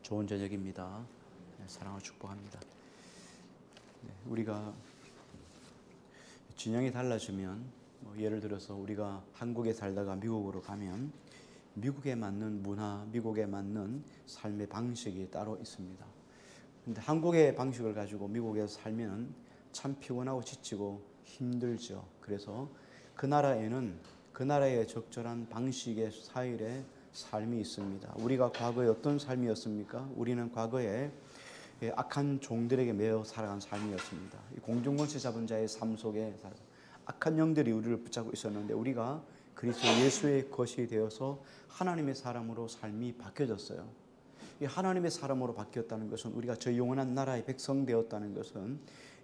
좋은 저녁입니다. 사랑을 축복합니다. 우리가 진영이 달라지면 예를 들어서 우리가 한국에 살다가 미국으로 가면 미국에 맞는 문화, 미국에 맞는 삶의 방식이 따로 있습니다. 근데 한국의 방식을 가지고 미국에서 살면 참 피곤하고 지치고 힘들죠. 그래서 그 나라에는 그 나라의 적절한 방식의 스타일의 삶이 있습니다. 우리가 과거에 어떤 삶이었습니까? 우리는 과거에 악한 종들에게 매여 살아간 삶이었습니다. 공중권세 잡은 자의 삶 속에 악한 영들이 우리를 붙잡고 있었는데 우리가 그리스도 예수의 것이 되어서 하나님의 사람으로 삶이 바뀌어졌어요. 이 하나님의 사람으로 바뀌었다는 것은 우리가 저 영원한 나라의 백성 되었다는 것은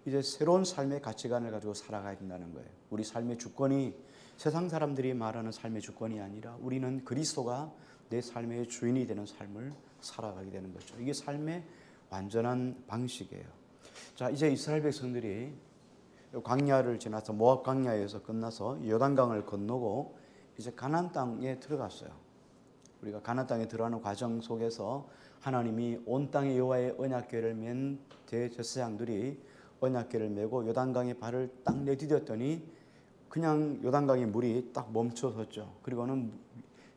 이제 새로운 삶의 가치관을 가지고 살아가야 된다는 거예요. 우리 삶의 주권이 세상 사람들이 말하는 삶의 주권이 아니라 우리는 그리스도가 내 삶의 주인이 되는 삶을 살아가게 되는 거죠. 이게 삶의 완전한 방식이에요. 자, 이제 이스라엘 백성들이 광야를 지나서 모압 광야에서 끝나서 요단강을 건너고 이제 가나안 땅에 들어갔어요. 우리가 가나안 땅에 들어가는 과정 속에서 하나님이 온 땅에 여호와의 언약궤를 맨 대제사장들이 언약궤를 메고 요단강에 발을 딱 내디뎠더니 그냥 요단강의 물이 딱 멈춰섰죠. 그리고는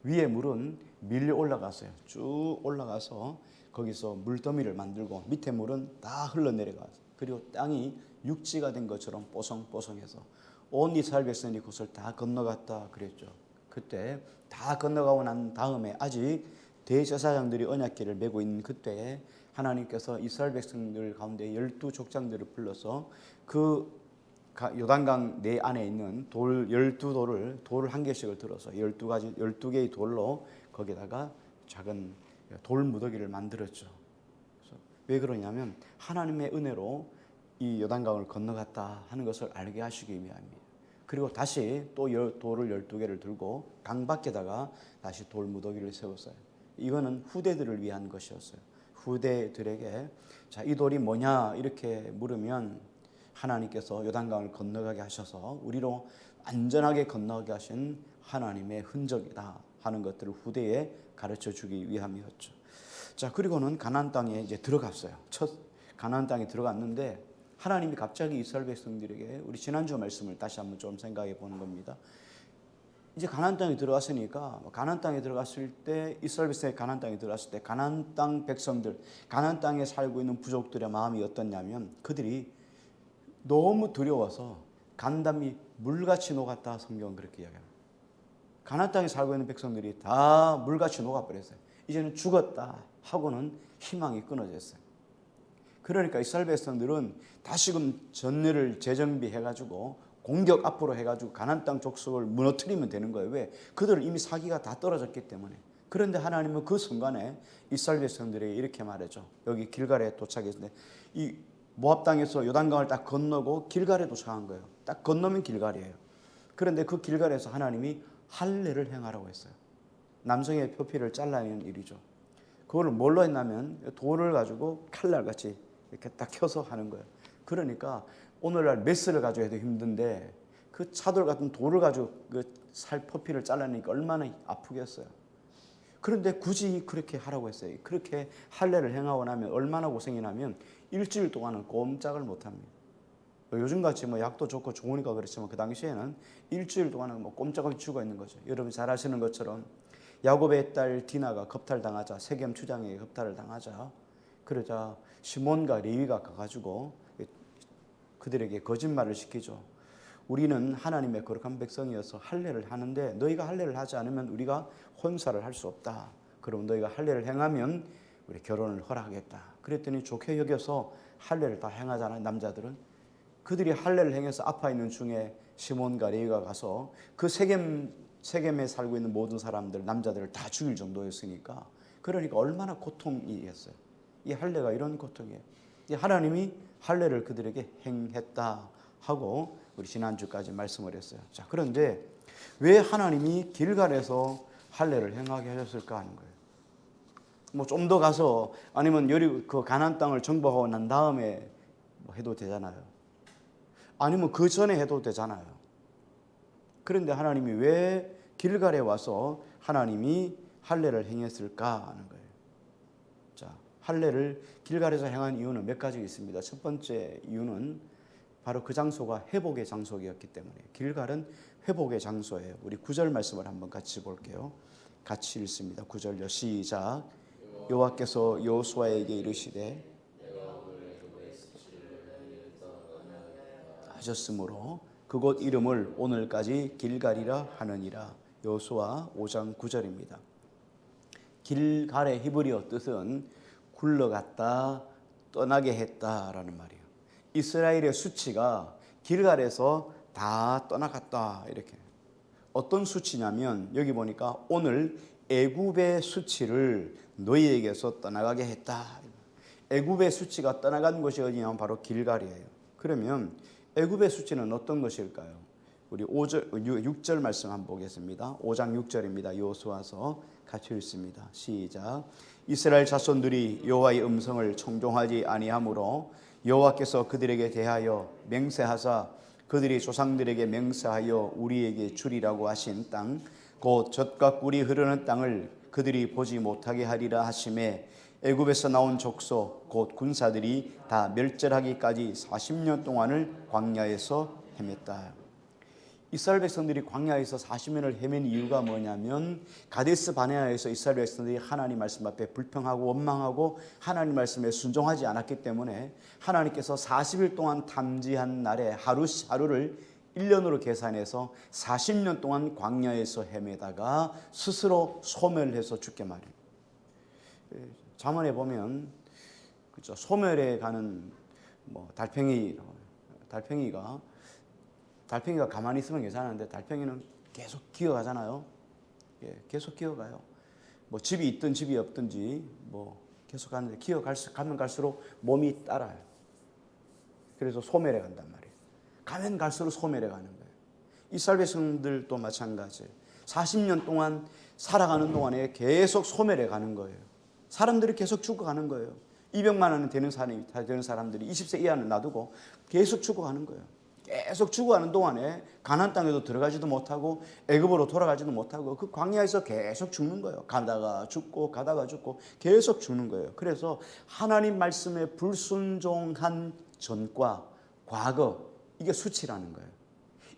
위에 물은 밀려 올라갔어요. 쭉 올라가서 거기서 물더미를 만들고 밑에 물은 다 흘러내려가서 그리고 땅이 육지가 된 것처럼 뽀송뽀송해서 온 이스라엘 백성이 그것을 다 건너갔다 그랬죠. 그때 다 건너가고 난 다음에 아직 대제사장들이 언약궤를 메고 있는 그때에 하나님께서 이스라엘 백성들 가운데 12족장들을 불러서 그 요단강 내 안에 있는 돌 12돌을 한 개씩을 들어서 12개의 돌로 거기다가 작은 돌 무더기를 만들었죠. 그래서 왜 그러냐면 하나님의 은혜로 이 요단강을 건너갔다 하는 것을 알게 하시기 위함입니다. 그리고 다시 또 돌을 12개를 들고 강 밖에다가 다시 돌 무더기를 세웠어요. 이거는 후대들을 위한 것이었어요. 후대들에게 자, 이 돌이 뭐냐 이렇게 물으면 하나님께서 요단강을 건너가게 하셔서 우리로 안전하게 건너가게 하신 하나님의 흔적이다 하는 것들을 후대에 가르쳐 주기 위함이었죠. 자, 그리고는 가나안 땅에 이제 들어갔어요. 첫 가나안 땅에 들어갔는데 하나님이 갑자기 이스라엘 백성들에게 우리 지난주 말씀을 다시 한번 좀 생각해 보는 겁니다. 이제 가나안 땅에 들어갔으니까 가나안 땅에 들어갔을 때 이스라엘 백성이 가나안 땅에 들어갔을 때 가나안 땅 백성들, 가나안 땅에 살고 있는 부족들의 마음이 어떻냐면 그들이 너무 두려워서 간담이 물같이 녹았다. 성경은 그렇게 이야기합니다. 가나안 땅에 살고 있는 백성들이 다 물같이 녹아버렸어요. 이제는 죽었다 하고는 희망이 끊어졌어요. 그러니까 이스라엘 백성들은 다시금 전례를 재정비해가지고 공격 앞으로 해가지고 가나안 땅 족속을 무너뜨리면 되는 거예요. 왜? 그들은 이미 사기가 다 떨어졌기 때문에. 그런데 하나님은 그 순간에 이스라엘 백성들에게 이렇게 말했죠. 여기 길갈에 도착했을 때 이 모압 땅에서 요단강을 딱 건너고 길갈에 도착한 거예요. 딱 건너면 길갈이에요. 그런데 그 길갈에서 하나님이 할례를 행하라고 했어요. 남성의 표피를 잘라내는 일이죠. 그걸 뭘로 했냐면 돌을 가지고 칼날같이 이렇게 딱 켜서 하는 거예요. 그러니까 오늘날 메스를 가지고 해도 힘든데 그 차돌 같은 돌을 가지고 그 살 표피를 잘라내니까 얼마나 아프겠어요. 그런데 굳이 그렇게 하라고 했어요. 그렇게 할례를 행하고 나면 얼마나 고생이 나면 일주일 동안은 꼼짝을 못합니다. 요즘같이 약도 좋고 좋으니까 그렇지만 그 당시에는 일주일 동안은 꼼짝없이 죽어 있는 거죠. 여러분 잘 아시는 것처럼 야곱의 딸 디나가 겁탈당하자, 세겜 추장에게 겁탈을 당하자, 그러자 시몬과 레위가 가가지고 그들에게 거짓말을 시키죠. 우리는 하나님의 거룩한 백성이어서 할례를 하는데 너희가 할례를 하지 않으면 우리가 혼사를 할 수 없다. 그럼 너희가 할례를 행하면 우리 결혼을 허락하겠다. 그랬더니 좋게 여겨서 할례를 다 행하잖아요. 남자들은. 그들이 할례를 행해서 아파 있는 중에 시몬과 레위가 가서 그 세겜에 살고 있는 모든 사람들, 남자들을 다 죽일 정도였으니까 그러니까 얼마나 고통이었어요. 이 할례가 이런 고통이에요. 하나님이 할례를 그들에게 행했다 하고 우리 지난주까지 말씀을 했어요. 자, 그런데 왜 하나님이 길갈에서 할례를 행하게 하셨을까 하는 거예요. 좀 더 가서 아니면 그 가나안 땅을 정복하고 난 다음에 해도 되잖아요. 아니면 그 전에 해도 되잖아요. 그런데 하나님이 왜 길갈에 와서 하나님이 할례를 행했을까 하는 거예요. 자, 할례를 길갈에서 행한 이유는 몇 가지 있습니다. 첫 번째 이유는 바로 그 장소가 회복의 장소였기 때문에 길갈은 회복의 장소예요. 우리 9절 말씀을 한번 같이 볼게요. 같이 읽습니다. 9절요. 시작. 여호와께서 여호수아에게 이르시되 하셨으므로 그곳 이름을 오늘까지 길갈이라 하느니라. 여호수아 5장 9절입니다. 길갈의 히브리어 뜻은 굴러갔다, 떠나게 했다라는 말이에요. 이스라엘의 수치가 길갈에서 다 떠나갔다 이렇게. 어떤 수치냐면 여기 보니까 오늘 애굽의 수치를 너희에게서 떠나가게 했다. 애굽의 수치가 떠나간 곳이 어디냐면 바로 길갈이에요. 그러면 애굽의 수치는 어떤 것일까요? 우리 6절 말씀 한번 보겠습니다. 5장 6절입니다. 여호수아서 같이 읽습니다. 시작. 이스라엘 자손들이 여호와의 음성을 청종하지 아니하므로 여호와께서 그들에게 대하여 맹세하사 그들이 조상들에게 맹세하여 우리에게 주리라고 하신 땅 곧 젖과 꿀이 흐르는 땅을 그들이 보지 못하게 하리라 하심에 애굽에서 나온 족속 곧 군사들이 다 멸절하기까지 40년 동안을 광야에서 헤맸다. 이스라엘 백성들이 광야에서 40년을 헤맨 이유가 뭐냐면 가데스 바네아에서 이스라엘 백성들이 하나님 말씀 앞에 불평하고 원망하고 하나님 말씀에 순종하지 않았기 때문에 하나님께서 40일 동안 탐지한 날에 하루를 1년으로 계산해서 40년 동안 광야에서 헤매다가 스스로 소멸해서 죽게 마련. 잠언에 보면 그렇죠. 소멸에 가는 달팽이가 가만히 있으면 괜찮은데 달팽이는 계속 기어가잖아요. 계속 기어가요. 집이 있든 집이 없든지 계속 가는데 가면 갈수록 몸이 따라요. 그래서 소멸해 간단 말이에요. 가면 갈수록 소멸해 가는 거예요. 이스라엘 백성들도 마찬가지예요. 40년 동안 살아가는 동안에 계속 소멸해 가는 거예요. 사람들이 계속 죽어가는 거예요. 200만 원 되는 사람들이 20세 이하는 놔두고 계속 죽어가는 거예요. 계속 죽어가는 동안에 가나안 땅에도 들어가지도 못하고 애굽으로 돌아가지도 못하고 그 광야에서 계속 죽는 거예요. 가다가 죽고 계속 죽는 거예요. 그래서 하나님 말씀에 불순종한 전과 과거 이게 수치라는 거예요.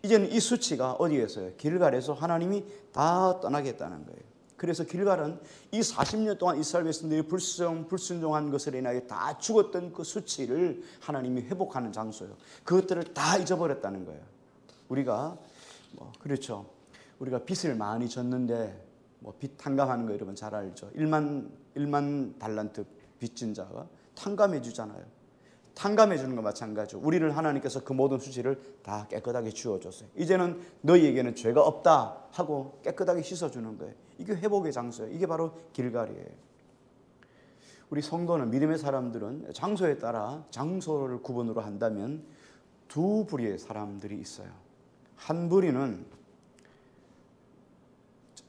이제는 이 수치가 어디에서요? 길갈에서 하나님이 다 떠나겠다는 거예요. 그래서 길갈은 이 40년 동안 이스라엘 백성들이 불순종한 것을 인하여 다 죽었던 그 수치를 하나님이 회복하는 장소예요. 그것들을 다 잊어버렸다는 거예요. 우리가 그렇죠. 우리가 빚을 많이 졌는데 빚 탕감하는 거 여러분 잘 알죠. 1만 달란트 빚진 자가 탕감해 주잖아요. 탕감해 주는 거 마찬가지죠. 우리를 하나님께서 그 모든 수치를 다 깨끗하게 지워줬어요. 이제는 너희에게는 죄가 없다 하고 깨끗하게 씻어주는 거예요. 이게 회복의 장소예요. 이게 바로 길갈이에요. 우리 성도는 믿음의 사람들은 장소에 따라 장소를 구분으로 한다면 두 부류의 사람들이 있어요. 한 부류는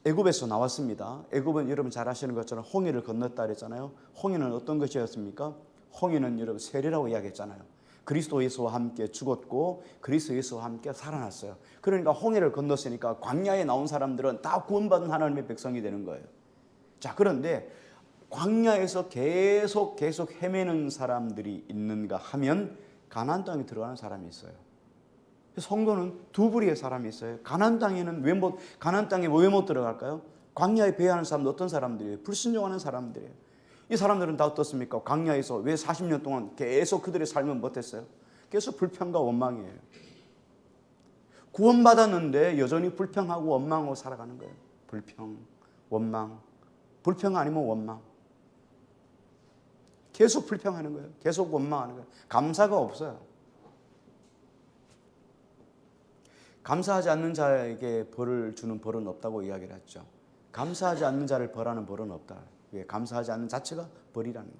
애굽에서 나왔습니다. 애굽은 여러분 잘 아시는 것처럼 홍해를 건넜다 그랬잖아요. 홍해는 어떤 것이었습니까? 홍해는 여러분 세례라고 이야기했잖아요. 그리스도 예수와 함께 죽었고 그리스도 예수와 함께 살아났어요. 그러니까 홍해를 건넜으니까 광야에 나온 사람들은 다 구원받은 하나님의 백성이 되는 거예요. 자, 그런데 광야에서 계속 헤매는 사람들이 있는가 하면 가나안 땅에 들어가는 사람이 있어요. 성도는 두 부류의 사람이 있어요. 가나안 땅에는 가나안 땅에 왜 못 들어갈까요? 광야에 배회하는 사람들 어떤 사람들이에요? 불순종하는 사람들이에요. 이 사람들은 다 어떻습니까? 광야에서 왜 40년 동안 계속 그들의 삶을 못했어요? 계속 불평과 원망이에요. 구원받았는데 여전히 불평하고 원망하고 살아가는 거예요. 불평, 원망. 불평 아니면 원망. 계속 불평하는 거예요. 계속 원망하는 거예요. 감사가 없어요. 감사하지 않는 자에게 벌을 주는 벌은 없다고 이야기를 했죠. 감사하지 않는 자를 벌하는 벌은 없다. 감사하지 않는 자체가 벌이라는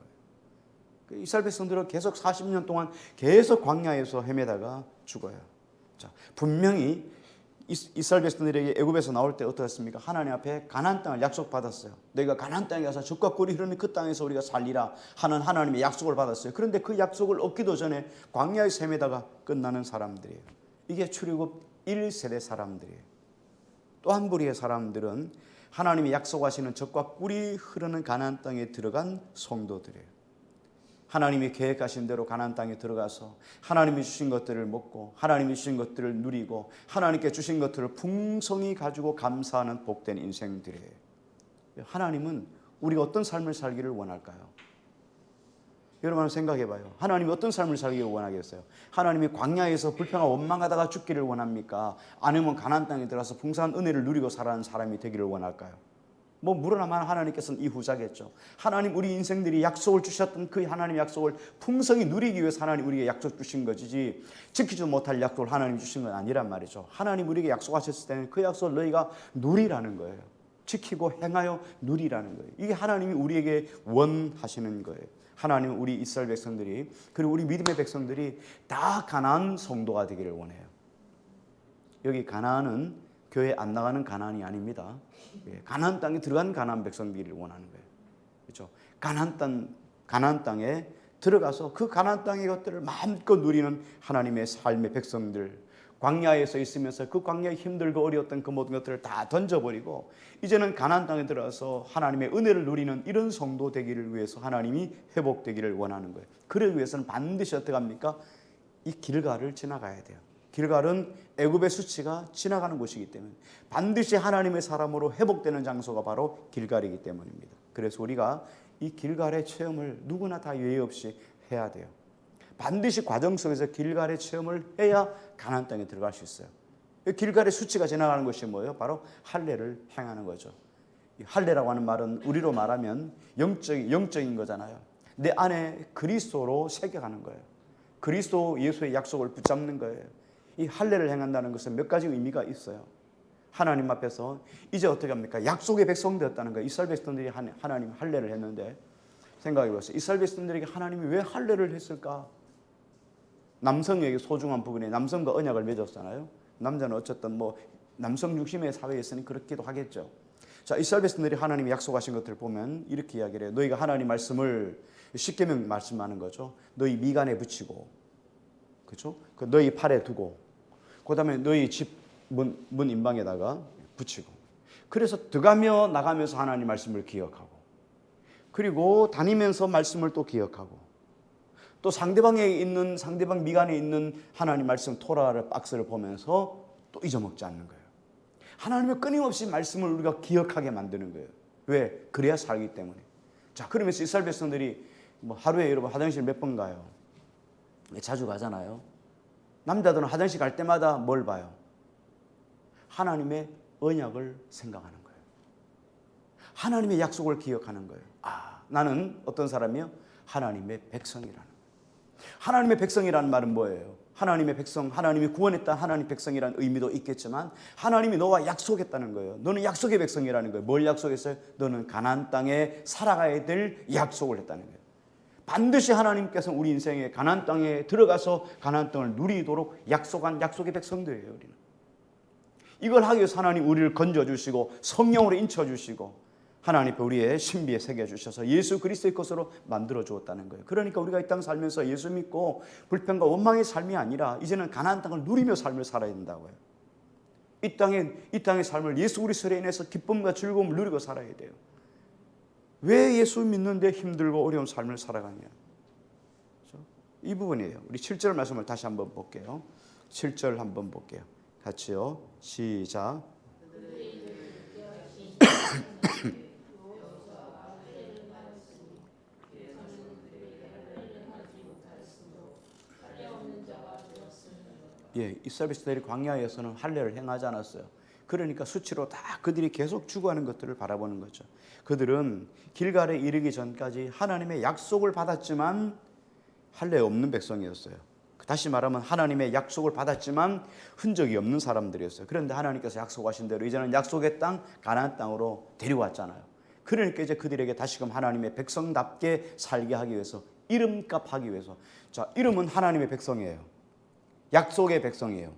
거예요. 이스라엘 백성들은 계속 40년 동안 계속 광야에서 헤매다가 죽어요. 자, 분명히 이스라엘 백성들에게 애굽에서 나올 때 어떠했습니까? 하나님 앞에 가나안 땅을 약속받았어요. 너희가 가나안 땅에 가서 젖과 꿀이 흐르는 그 땅에서 우리가 살리라 하는 하나님의 약속을 받았어요. 그런데 그 약속을 얻기도 전에 광야에서 헤매다가 끝나는 사람들이에요. 이게 출애굽 1세대 사람들이에요. 또 한 부류의 사람들은 하나님이 약속하시는 젖과 꿀이 흐르는 가나안 땅에 들어간 성도들이에요. 하나님이 계획하신 대로 가나안 땅에 들어가서 하나님이 주신 것들을 먹고 하나님이 주신 것들을 누리고 하나님께 주신 것들을 풍성히 가지고 감사하는 복된 인생들이에요. 하나님은 우리가 어떤 삶을 살기를 원할까요? 여러분 생각해 봐요. 하나님이 어떤 삶을 살기를 원하겠어요? 하나님이 광야에서 불평하고 원망하다가 죽기를 원합니까? 아니면 가나안 땅에 들어가서 풍성한 은혜를 누리고 살아가는 사람이 되기를 원할까요? 뭐 물어나만 하나님께서는 이 후자겠죠. 하나님 우리 인생들이 약속을 주셨던 그 하나님의 약속을 풍성히 누리기 위해서 하나님 우리에게 약속 주신 것이지 지키지 못할 약속을 하나님 주신 건 아니란 말이죠. 하나님 우리에게 약속하셨을 때는 그 약속을 너희가 누리라는 거예요. 지키고 행하여 누리라는 거예요. 이게 하나님이 우리에게 원하시는 거예요. 하나님은 우리 이스라엘 백성들이 그리고 우리 믿음의 백성들이 다 가나안 성도가 되기를 원해요. 여기 가나안은 교회 안 나가는 가나안이 아닙니다. 가나안 땅에 들어간 가나안 백성들을 원하는 거예요. 그렇죠? 가나안 땅에 들어가서 그 가나안 땅의 것들을 마음껏 누리는 하나님의 삶의 백성들, 광야에서 있으면서 그 광야에 힘들고 어려웠던 그 모든 것들을 다 던져버리고 이제는 가나안 땅에 들어가서 하나님의 은혜를 누리는 이런 성도 되기를 위해서 하나님이 회복되기를 원하는 거예요. 그러기 위해서는 반드시 어떻게 합니까? 이 길갈을 지나가야 돼요. 길갈은 애굽의 수치가 지나가는 곳이기 때문에 반드시 하나님의 사람으로 회복되는 장소가 바로 길갈이기 때문입니다. 그래서 우리가 이 길갈의 체험을 누구나 다 예외 없이 해야 돼요. 반드시 과정 속에서 길갈의 체험을 해야 가나안 땅에 들어갈 수 있어요. 길갈의 수치가 지나가는 것이 뭐예요? 바로 할례를 행하는 거죠. 할례라고 하는 말은 우리로 말하면 영적인 거잖아요. 내 안에 그리스도로 새겨가는 거예요. 그리스도 예수의 약속을 붙잡는 거예요. 이 할례를 행한다는 것은 몇 가지 의미가 있어요. 하나님 앞에서 이제 어떻게 합니까? 약속의 백성 되었다는 거예요. 이스라엘 백성들이 하나님 할례를 했는데 생각해 보세요. 이스라엘 백성들에게 하나님이 왜 할례를 했을까? 남성에게 소중한 부분에 남성과 언약을 맺었잖아요. 남자는 어쨌든 뭐 남성 중심의 사회에 있으니 그렇기도 하겠죠. 자, 이스라엘 백성들이 하나님이 약속하신 것들을 보면 이렇게 이야기를 해요. 너희가 하나님 말씀을 십계명 말씀하는 거죠. 너희 미간에 붙이고, 그렇죠? 그 너희 팔에 두고, 그다음에 너희 집 문 인방에다가 붙이고. 그래서 들어가며 나가면서 하나님 말씀을 기억하고, 그리고 다니면서 말씀을 또 기억하고, 또 상대방 미간에 있는 하나님 말씀 토라를 박스를 보면서 또 잊어먹지 않는 거예요. 하나님의 끊임없이 말씀을 우리가 기억하게 만드는 거예요. 왜? 그래야 살기 때문에. 자, 그러면서 이스라엘 백성들이 뭐 하루에 여러분 화장실 몇 번 가요? 자주 가잖아요. 남자들은 화장실 갈 때마다 뭘 봐요? 하나님의 언약을 생각하는 거예요. 하나님의 약속을 기억하는 거예요. 아, 나는 어떤 사람이요? 하나님의 백성이라는 거예요. 하나님의 백성이라는 말은 뭐예요? 하나님의 백성, 하나님이 구원했다 하나님 백성이라는 의미도 있겠지만 하나님이 너와 약속했다는 거예요. 너는 약속의 백성이라는 거예요. 뭘 약속했어요? 너는 가나안 땅에 살아가야 될 약속을 했다는 거예요. 반드시 하나님께서 우리 인생에 가나안 땅에 들어가서 가나안 땅을 누리도록 약속한 약속의 백성들이에요. 우리는 이걸 하기 위해서 하나님 우리를 건져주시고 성령으로 인쳐주시고 하나님 우리의 신비에 새겨주셔서 예수 그리스도의 것으로 만들어 주었다는 거예요. 그러니까 우리가 이 땅 살면서 예수 믿고 불평과 원망의 삶이 아니라 이제는 가나안 땅을 누리며 삶을 살아야 된다고요. 이 땅의 삶을 예수 그리스도로 인해서 기쁨과 즐거움을 누리고 살아야 돼요. 왜 예수 믿는데 힘들고 어려운 삶을 살아가냐? 그렇죠? 이 부분이에요. 우리 7절 말씀을 다시 한번 볼게요. 7절 한번 볼게요. 같이요. 시작. 예, 이스라엘 백성들이 광야에서는 할례를 행하지 않았어요. 그러니까 수치로 다 그들이 계속 추구하는 것들을 바라보는 거죠. 그들은 길갈에 이르기 전까지 하나님의 약속을 받았지만 할례 없는 백성이었어요. 다시 말하면 하나님의 약속을 받았지만 흔적이 없는 사람들이었어요. 그런데 하나님께서 약속하신 대로 이제는 약속의 땅 가나안 땅으로 데려왔잖아요. 그러니까 이제 그들에게 다시금 하나님의 백성답게 살게 하기 위해서 이름값 하기 위해서, 자, 이름은 하나님의 백성이에요. 약속의 백성이에요.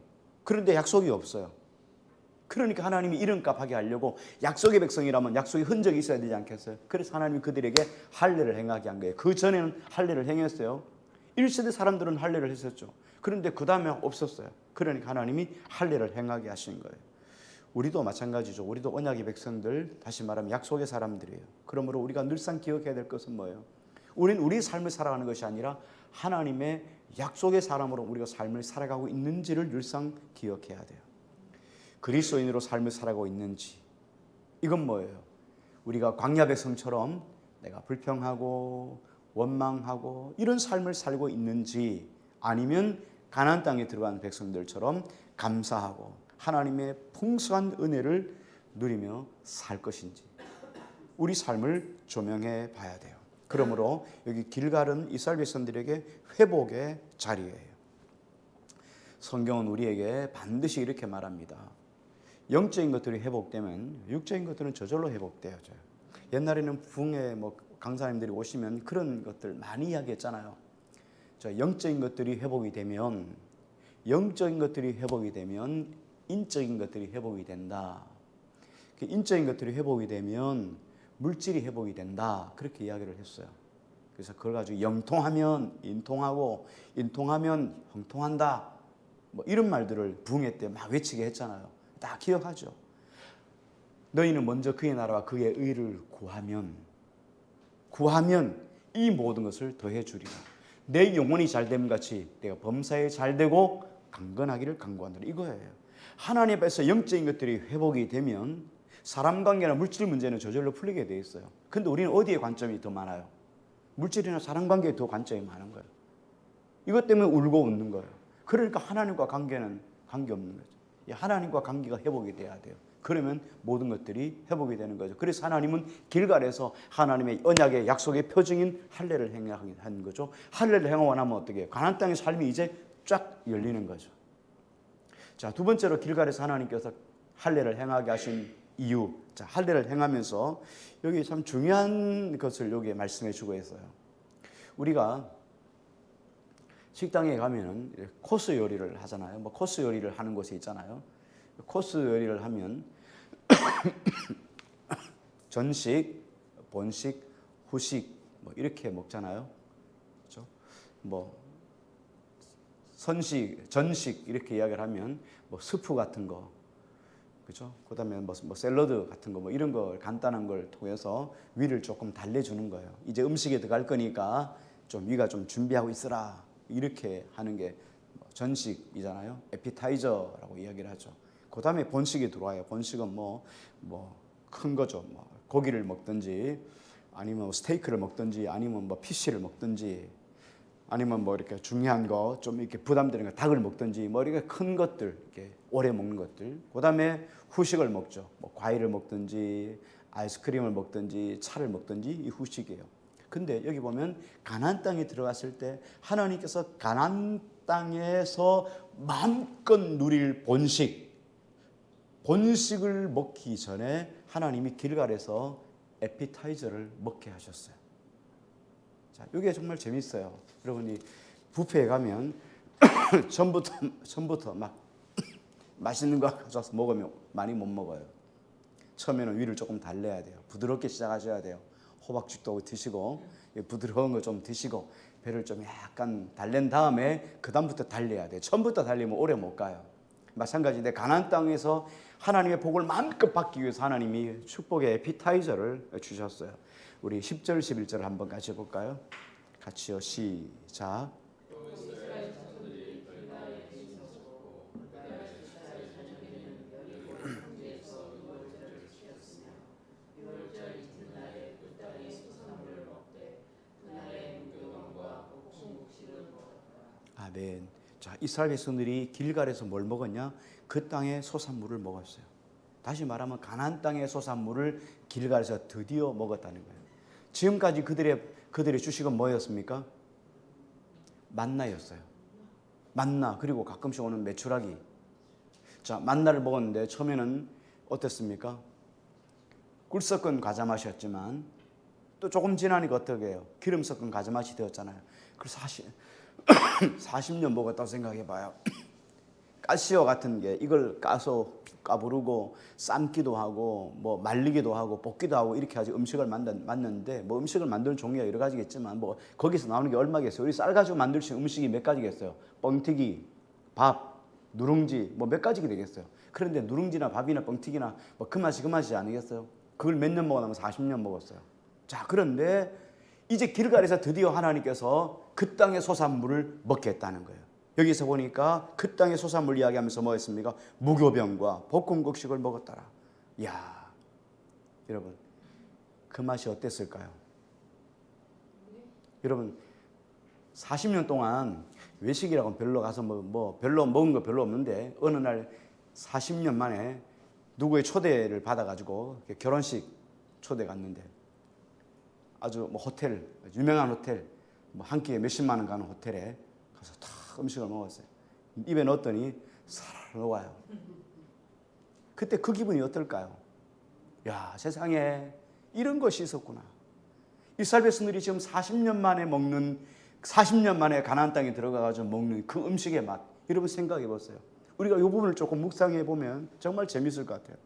그런데 약속이 없어요. 그러니까 하나님이 이름값 하게 하려고 약속의 백성이라면 약속의 흔적이 있어야 되지 않겠어요? 그래서 하나님이 그들에게 할례를 행하게 한 거예요. 그 전에는 할례를 행했어요. 1세대 사람들은 할례를 했었죠. 그런데 그 다음에 없었어요. 그러니까 하나님이 할례를 행하게 하신 거예요. 우리도 마찬가지죠. 우리도 언약의 백성들, 다시 말하면 약속의 사람들이에요. 그러므로 우리가 늘상 기억해야 될 것은 뭐예요? 우리는 우리 삶을 살아가는 것이 아니라 하나님의 약속의 사람으로 우리가 삶을 살아가고 있는지를 늘상 기억해야 돼요. 그리스도인으로 삶을 살아가고 있는지. 이건 뭐예요? 우리가 광야 백성처럼 내가 불평하고 원망하고 이런 삶을 살고 있는지, 아니면 가나안 땅에 들어간 백성들처럼 감사하고 하나님의 풍성한 은혜를 누리며 살 것인지, 우리 삶을 조명해 봐야 돼요. 그러므로 여기 길갈은 이스라엘 백성들에게 회복의 자리예요. 성경은 우리에게 반드시 이렇게 말합니다. 영적인 것들이 회복되면 육적인 것들은 저절로 회복되어져요. 옛날에는 부흥회 강사님들이 오시면 그런 것들 많이 이야기했잖아요. 영적인 것들이 회복이 되면, 영적인 것들이 회복이 되면 인적인 것들이 회복이 된다. 인적인 것들이 회복이 되면 물질이 회복이 된다. 그렇게 이야기를 했어요. 그래서 그걸 가지고 영통하면 인통하고 인통하면 형통한다. 이런 말들을 부흥회 때 막 외치게 했잖아요. 다 기억하죠. 너희는 먼저 그의 나라와 그의 의를 구하면 이 모든 것을 더해 주리라. 내 영혼이 잘됨 같이 내가 범사에 잘되고 강건하기를 간구하노라. 이거예요. 하나님 앞에서 영적인 것들이 회복이 되면 사람 관계나 물질 문제는 저절로 풀리게 돼 있어요. 근데 우리는 어디에 관점이 더 많아요? 물질이나 사람 관계에 더 관점이 많은 거예요. 이것 때문에 울고 웃는 거예요. 그러니까 하나님과 관계는 관계없는 거죠. 하나님과 관계가 회복이 돼야 돼요. 그러면 모든 것들이 회복이 되는 거죠. 그래서 하나님은 길갈에서 하나님의 언약의 약속의 표징인 할례를 행한 거죠. 할례를 행하고 나면 어떻게 해요? 가나안 땅의 삶이 이제 쫙 열리는 거죠. 자, 두 번째로 길갈에서 하나님께서 할례를 행하게 하신 이유. 자, 할례를 행하면서 여기 참 중요한 것을 여기에 말씀해 주고 있어요. 우리가 식당에 가면은 코스 요리를 하잖아요. 코스 요리를 하는 곳이 있잖아요. 코스 요리를 하면 전식, 본식, 후식 이렇게 먹잖아요. 그렇죠? 선식, 전식 이렇게 이야기를 하면 스프 같은 거, 그렇죠? 그다음에 샐러드 같은 거 이런 거 간단한 걸 통해서 위를 조금 달래주는 거예요. 이제 음식에 들어갈 거니까 좀 위가 좀 준비하고 있으라. 이렇게 하는 게 전식이잖아요. 에피타이저라고 이야기를 하죠. 그 다음에 본식이 들어와요. 본식은 큰 거죠. 고기를 먹든지, 아니면 스테이크를 먹든지, 아니면 피쉬를 먹든지, 아니면 이렇게 중요한 거, 좀 이렇게 부담되는 거, 닭을 먹든지, 이렇게 큰 것들, 이렇게 오래 먹는 것들. 그 다음에 후식을 먹죠. 과일을 먹든지, 아이스크림을 먹든지, 차를 먹든지, 이 후식이에요. 근데 여기 보면 가나안 땅에 들어갔을 때 하나님께서 가나안 땅에서 마음껏 누릴 본식을 먹기 전에 하나님이 길갈에서 에피타이저를 먹게 하셨어요. 자, 이게 정말 재밌어요. 여러분이 뷔페에 가면 처음부터 막 맛있는 거 가져와서 먹으면 많이 못 먹어요. 처음에는 위를 조금 달래야 돼요. 부드럽게 시작하셔야 돼요. 호박죽도 드시고 부드러운 거 좀 드시고 배를 좀 약간 달랜 다음에 그 다음부터 달려야 돼요. 처음부터 달리면 오래 못 가요. 마찬가지인데 가나안 땅에서 하나님의 복을 마음껏 받기 위해서 하나님이 축복의 에피타이저를 주셨어요. 우리 10절 11절 한번 같이 볼까요? 같이요. 시작. 아멘. 자, 이스라엘 백성들이 길갈에서 뭘 먹었냐? 그 땅의 소산물을 먹었어요. 다시 말하면 가나안 땅의 소산물을 길갈에서 드디어 먹었다는 거예요. 지금까지 그들의 주식은 뭐였습니까? 만나였어요. 만나, 그리고 가끔씩 오는 메추라기. 자, 만나를 먹었는데 처음에는 어땠습니까? 꿀 섞은 과자 맛이었지만 또 조금 지나니까 어떻게 해요? 기름 섞은 과자 맛이 되었잖아요. 그래서 40년 먹었다고 생각해봐요. 가시오 같은 게 이걸 까부르고 삶기도 하고 말리기도 하고 볶기도 하고 이렇게 하지 음식을 만드는데 음식을 만드는 종류가 여러 가지겠지만 거기서 나오는 게 얼마겠어요? 우리 쌀 가지고 만들 수 있는 음식이 몇 가지겠어요? 뻥튀기, 밥, 누룽지 몇 가지가 되겠어요? 그런데 누룽지나 밥이나 뻥튀기나 그 맛이 아니겠어요? 그걸 몇 년 먹어나면 40년 먹었어요. 자, 그런데 이제 길갈에서 드디어 하나님께서 그 땅의 소산물을 먹겠다는 거예요. 여기서 보니까 그 땅의 소산물 이야기하면서 뭐 했습니까? 무교병과 볶음국식을 먹었더라. 이야, 여러분 그 맛이 어땠을까요? 여러분 40년 동안 외식이라고 별로 가서 별로 먹은 거 별로 없는데 어느 날 40년 만에 누구의 초대를 받아가지고 결혼식 초대 갔는데 아주 호텔, 유명한 호텔, 한 끼에 몇십만 원 가는 호텔에 가서 다 음식을 먹었어요. 입에 넣었더니 살살 녹아요. 그때 그 기분이 어떨까요? 야, 세상에 이런 것이 있었구나. 이스라엘 백성들이 지금 40년 만에 먹는, 40년 만에 가나안 땅에 들어가가지고 먹는 그 음식의 맛, 여러분 생각해 보세요. 우리가 이 부분을 조금 묵상해 보면 정말 재밌을 것 같아요.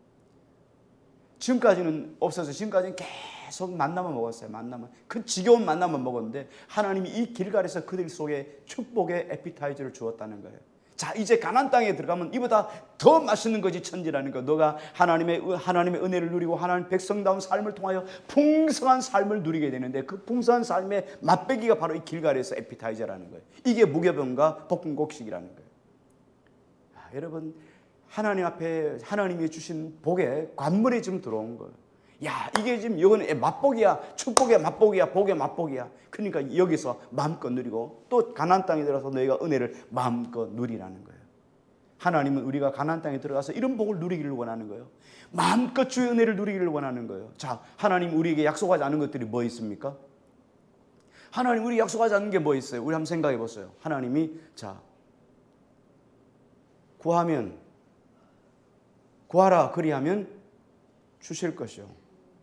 지금까지는 없어서 지금까지는 계속 만나만 먹었어요. 만나만, 그 지겨운 만나만 먹었는데 하나님이 이 길갈에서 그들 속에 축복의 에피타이저를 주었다는 거예요. 자, 이제 가나안 땅에 들어가면 이보다 더 맛있는 것이 천지라는 거. 너가 하나님의 은혜를 누리고 하나님 백성다운 삶을 통하여 풍성한 삶을 누리게 되는데 그 풍성한 삶의 맛배기가 바로 이 길갈에서 에피타이저라는 거예요. 이게 무교병과 볶음곡식이라는 거예요. 여러분 하나님 앞에 하나님이 주신 복에 관문에 지금 들어온 거예요. 야, 이게 지금 이건 맛복이야. 축복의 맛복이야. 복의 맛복이야. 그러니까 여기서 마음껏 누리고 또 가나안 땅에 들어가서 너희가 은혜를 마음껏 누리라는 거예요. 하나님은 우리가 가나안 땅에 들어가서 이런 복을 누리기를 원하는 거예요. 마음껏 주의 은혜를 누리기를 원하는 거예요. 자, 하나님 우리에게 약속하지 않은 것들이 뭐 있습니까? 하나님 우리 약속하지 않은 게 뭐 있어요? 우리 한번 생각해 보세요. 하나님이 자, 구하라 그리하면 주실 것이요.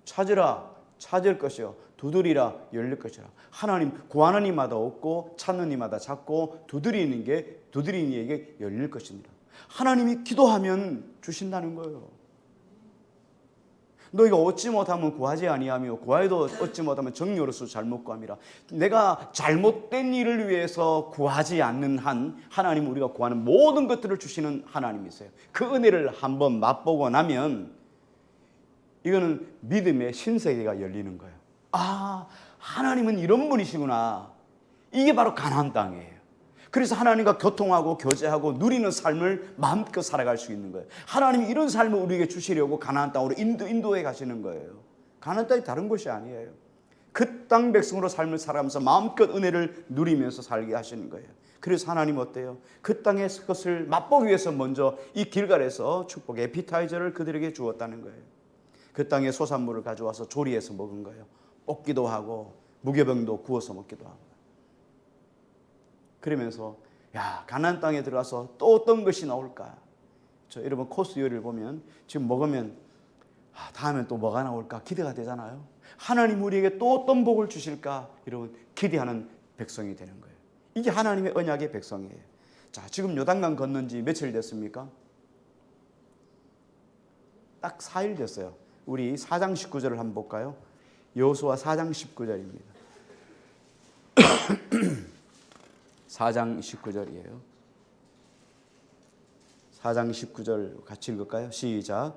찾으라 찾을 것이요. 두드리라 열릴 것이라. 하나님 구하는 이마다 얻고 찾는 이마다 찾고 두드리는 이에게 열릴 것이니라. 하나님이 기도하면 주신다는 거예요. 너희가 얻지 못하면 구하지 아니하며 구하여도 얻지 못하면 정욕으로서 잘못 구함이라. 내가 잘못된 일을 위해서 구하지 않는 한 하나님 우리가 구하는 모든 것들을 주시는 하나님이세요. 그 은혜를 한번 맛보고 나면 이거는 믿음의 신세계가 열리는 거예요. 아, 하나님은 이런 분이시구나. 이게 바로 가나안 땅이에요. 그래서 하나님과 교통하고 교제하고 누리는 삶을 마음껏 살아갈 수 있는 거예요. 하나님이 이런 삶을 우리에게 주시려고 가나안 땅으로 인도해 가시는 거예요. 가나안 땅이 다른 곳이 아니에요. 그 땅 백성으로 삶을 살아가면서 마음껏 은혜를 누리면서 살게 하시는 거예요. 그래서 하나님 어때요? 그 땅의 것을 맛보기 위해서 먼저 이 길갈에서 축복의 에피타이저를 그들에게 주었다는 거예요. 그 땅의 소산물을 가져와서 조리해서 먹은 거예요. 볶기도 하고 무교병도 구워서 먹기도 하고. 그러면서 야, 가나안 땅에 들어가서 또 어떤 것이 나올까? 여러분 코스 요리를 보면 지금 먹으면 다음엔 또 뭐가 나올까 기대가 되잖아요. 하나님 우리에게 또 어떤 복을 주실까? 여러분 기대하는 백성이 되는 거예요. 이게 하나님의 언약의 백성이에요. 자, 지금 요단강 건넌 지 며칠 됐습니까? 딱 4일 됐어요. 우리 4장 19절을 한번 볼까요? 여호수아 4장 19절입니다. 4장 19절이에요. 4장 19절 같이 읽을까요? 시작.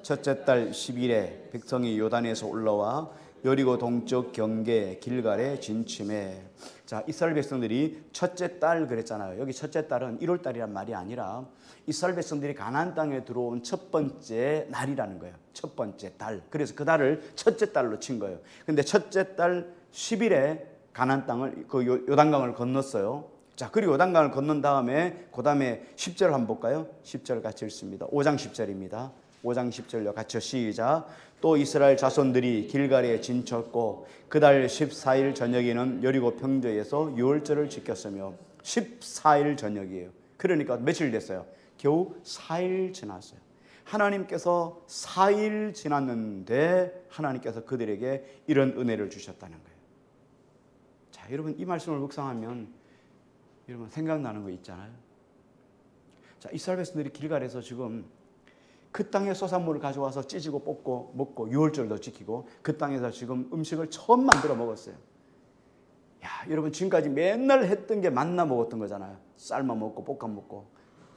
첫째 달 10일에 백성이 요단에서 올라와 여리고 동쪽 경계 길갈에 진침해. 자, 이스라엘 백성들이 첫째 달 그랬잖아요. 여기 첫째 달은 1월 달이란 말이 아니라 이스라엘 백성들이 가나안 땅에 들어온 첫 번째 날이라는 거예요. 첫 번째 달. 그래서 그 달을 첫째 달로 친 거예요. 근데 첫째 달 10일에 가나안 땅을 그 요단강을 건넜어요. 자, 그리고 요단강을 건넌 다음에 그 다음에 10절 한번 볼까요? 10절 같이 읽습니다. 5장 10절입니다. 5장 10절요. 같이 시작. 또 이스라엘 자손들이 길갈에 진쳤고 그달 14일 저녁에는 여리고 평저에서 유월절을 지켰으며 14일 저녁이에요. 그러니까 며칠 됐어요? 겨우 4일 지났어요. 하나님께서 4일 지났는데 하나님께서 그들에게 이런 은혜를 주셨다는 거예요. 자, 여러분 이 말씀을 묵상하면 여러분 생각나는 거 있잖아요. 자, 이스라엘 백성들이 길갈에서 지금 그 땅의 소산물을 가져와서 찢고 뽑고 먹고 유월절도 지키고 그 땅에서 지금 음식을 처음 만들어 먹었어요. 야, 여러분 지금까지 맨날 했던 게 만나 먹었던 거잖아요. 삶아 먹고 볶아 먹고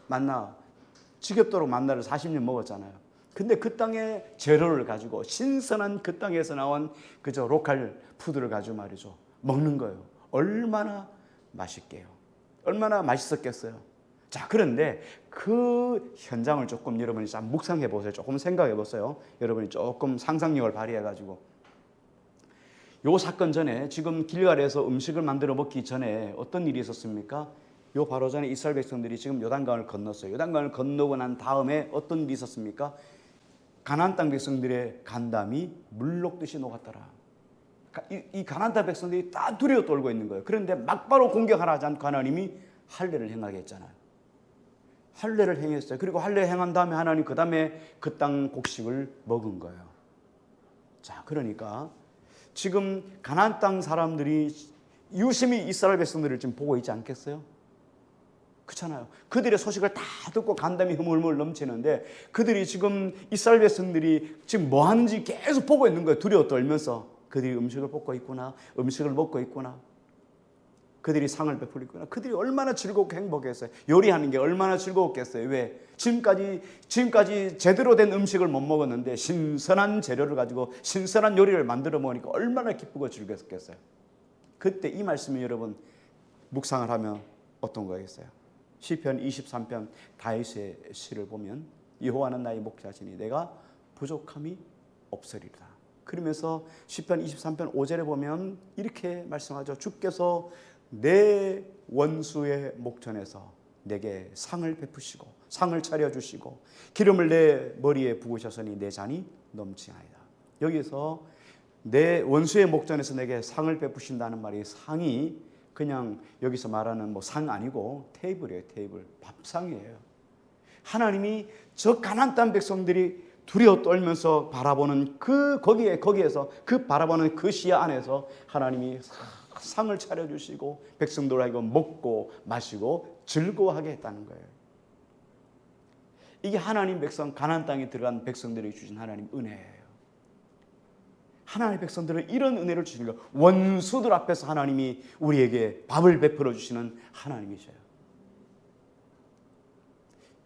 만나 지겹도록 만나를 40년 먹었잖아요. 근데 그 땅의 재료를 가지고 신선한 그 땅에서 나온 그저 로컬 푸드를 가지고 말이죠. 먹는 거예요. 얼마나 맛있게요. 얼마나 맛있었겠어요. 자, 그런데 그 현장을 조금 여러분이 좀 묵상해 보세요. 조금 생각해 보세요. 여러분이 조금 상상력을 발휘해 가지고 요 사건 전에 지금 길갈에서 음식을 만들어 먹기 전에 어떤 일이 있었습니까? 요 바로 전에 이스라엘 백성들이 지금 요단강을 건넜어요. 요단강을 건너고 난 다음에 어떤 일이 있었습니까? 가나안 땅 백성들의 간담이 물 녹듯이 녹았더라. 이 가나안 땅 백성들이 다 두려워 떨고 있는 거예요. 그런데 막바로 공격하라 하지 않고 하나님이 할례를 행하게 했잖아요. 할례를 행했어요. 그리고 할례 행한 다음에 하나님 그 다음에 그 땅 곡식을 먹은 거예요. 자, 그러니까 지금 가나안 땅 사람들이 유심히 이스라엘 백성들을 지금 보고 있지 않겠어요? 그렇잖아요. 그들의 소식을 다 듣고 간담이 흐물흐물 넘치는데 그들이 지금 이스라엘 백성들이 지금 뭐 하는지 계속 보고 있는 거예요. 두려워 떨면서 그들이 음식을 볶고 있구나, 음식을 먹고 있구나, 그들이 상을 베풀고 있구나. 그들이 얼마나 즐겁고 행복했어요. 요리하는 게 얼마나 즐거웠겠어요. 왜? 지금까지 제대로 된 음식을 못 먹었는데 신선한 재료를 가지고 신선한 요리를 만들어 먹으니까 얼마나 기쁘고 즐거웠겠어요. 그때 이 말씀이 여러분 묵상을 하면 어떤 거겠어요? 시편 23편 다윗의 시를 보면 여호와는 나의 목자시니 내가 부족함이 없으리라. 그러면서 시편 23편 5절에 보면 이렇게 말씀하죠. 주께서 내 원수의 목전에서 내게 상을 베푸시고 상을 차려주시고 기름을 내 머리에 부으셨으니 내 잔이 넘치나이다. 여기서 내 원수의 목전에서 내게 상을 베푸신다는 말이 상이 그냥 여기서 말하는 뭐 상 아니고 테이블이에요. 테이블. 밥상이에요. 하나님이 저 가나안 땅 백성들이 두려워 떨면서 바라보는 거기에서 그 바라보는 그 시야 안에서 하나님이 상을 차려주시고 백성들에게 먹고 마시고 즐거워하게 했다는 거예요. 이게 하나님 백성 가나안 땅에 들어간 백성들에게 주신 하나님 은혜예요. 하나님의 백성들은 이런 은혜를 주시는 거예요. 원수들 앞에서 하나님이 우리에게 밥을 베풀어 주시는 하나님이셔요.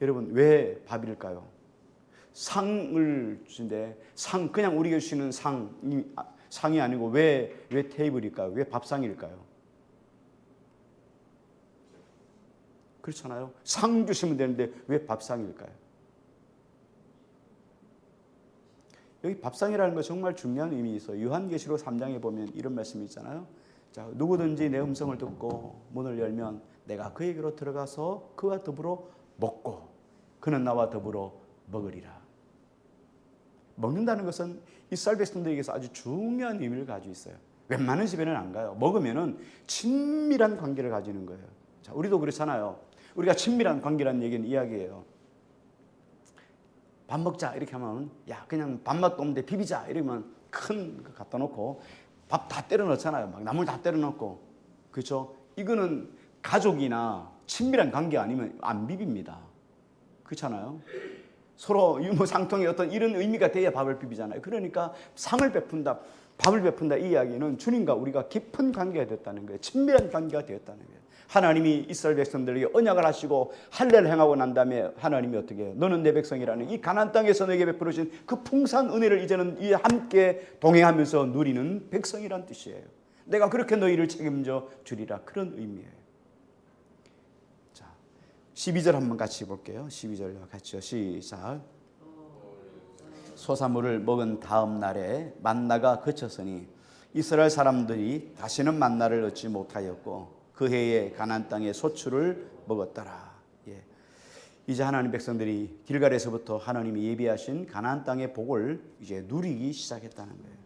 여러분 왜 밥일까요? 상을 주신데 그냥 우리가 주시는 상이 아니고 왜 테이블일까요? 왜 밥상일까요? 그렇잖아요. 상 주시면 되는데 왜 밥상일까요? 여기 밥상이라는 거 정말 중요한 의미 있어요. 요한계시록 3장에 보면 이런 말씀이 있잖아요. 자, 누구든지 내 음성을 듣고 문을 열면 내가 그에게로 들어가서 그와 더불어 먹고 그는 나와 더불어 먹으리라. 먹는다는 것은 이스라엘 백성들에게서 아주 중요한 의미를 가지고 있어요. 웬만한 집에는 안 가요. 먹으면은 친밀한 관계를 가지는 거예요. 자, 우리도 그렇잖아요. 우리가 친밀한 관계라는 얘기는 이야기예요. 밥 먹자 이렇게 하면 야 그냥 밥맛도 없는데 비비자 이러면 큰 거 갖다 놓고 밥 다 때려 넣잖아요. 막 나물 다 때려 넣고 그렇죠? 이거는 가족이나 친밀한 관계 아니면 안 비빕니다. 그렇잖아요. 서로 유무상통의 어떤 이런 의미가 돼야 밥을 비비잖아요. 그러니까 상을 베푼다, 밥을 베푼다 이 이야기는 주님과 우리가 깊은 관계가 됐다는 거예요. 친밀한 관계가 되었다는 거예요. 하나님이 이스라엘 백성들에게 언약을 하시고 할례를 행하고 난 다음에 하나님이 어떻게 해요? 너는 내 백성이라는 이 가나안 땅에서 너에게 베풀어 주신 그 풍성한 은혜를 이제는 함께 동행하면서 누리는 백성이란 뜻이에요. 내가 그렇게 너희를 책임져 주리라 그런 의미예요. 자, 12절 한번 같이 볼게요. 12절 같이요. 시작. 소사물을 먹은 다음 날에 만나가 그쳤으니 이스라엘 사람들이 다시는 만나를 얻지 못하였고 그 해에 가나안 땅의 소출을 먹었더라. 예. 이제 하나님 백성들이 길갈에서부터 하나님이 예비하신 가나안 땅의 복을 이제 누리기 시작했다는 거예요.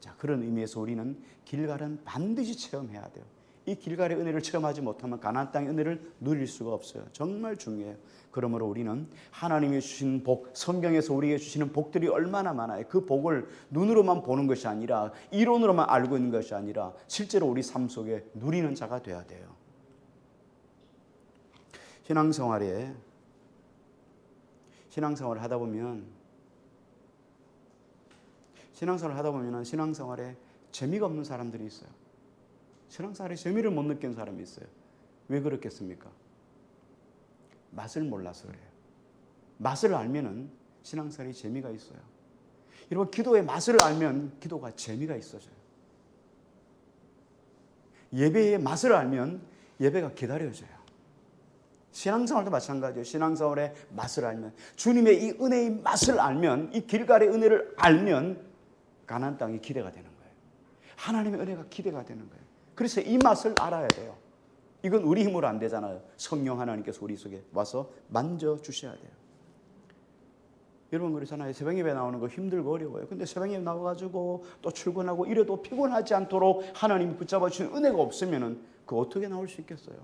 자, 그런 의미에서 우리는 길갈은 반드시 체험해야 돼요. 이 길갈의 은혜를 체험하지 못하면 가나안 땅의 은혜를 누릴 수가 없어요. 정말 중요해요. 그러므로 우리는 하나님이 주신 복, 성경에서 우리에게 주시는 복들이 얼마나 많아요. 그 복을 눈으로만 보는 것이 아니라 이론으로만 알고 있는 것이 아니라 실제로 우리 삶 속에 누리는 자가 돼야 돼요. 신앙생활을 하다 보면 신앙생활에 재미가 없는 사람들이 있어요. 신앙생활에 재미를 못 느끼는 사람이 있어요. 왜 그렇겠습니까? 맛을 몰라서 그래요. 맛을 알면은 신앙생활이 재미가 있어요. 여러분 기도의 맛을 알면 기도가 재미가 있어져요. 예배의 맛을 알면 예배가 기다려져요. 신앙생활도 마찬가지예요. 신앙생활의 맛을 알면, 주님의 이 은혜의 맛을 알면, 이 길갈의 은혜를 알면 가나안 땅이 기대가 되는 거예요. 하나님의 은혜가 기대가 되는 거예요. 그래서 이 맛을 알아야 돼요. 이건 우리 힘으로 안 되잖아요. 성령 하나님께서 우리 속에 와서 만져주셔야 돼요. 여러분 그러잖아요. 새벽 예배 나오는 거 힘들고 어려워요. 근데 새벽 예배 나와가지고 또 출근하고 이래도 피곤하지 않도록 하나님이 붙잡아 주신 은혜가 없으면 그 어떻게 나올 수 있겠어요?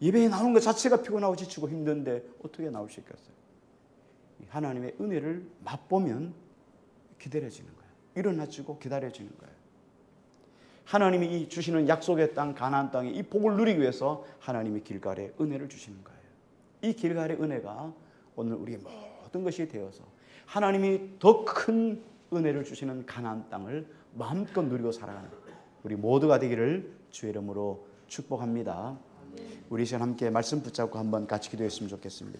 예배에 나오는 것 자체가 피곤하고 지치고 힘든데 어떻게 나올 수 있겠어요? 하나님의 은혜를 맛보면 기다려지는 거예요. 일어나지고 기다려지는 거예요. 하나님이 이 주시는 약속의 땅 가나안 땅에 이 복을 누리기 위해서 하나님이 길갈에 은혜를 주시는 거예요. 이 길갈의 은혜가 오늘 우리의 모든 것이 되어서 하나님이 더 큰 은혜를 주시는 가나안 땅을 마음껏 누리고 살아가는 우리 모두가 되기를 주의 이름으로 축복합니다. 우리 시간 함께 말씀 붙잡고 한번 같이 기도했으면 좋겠습니다.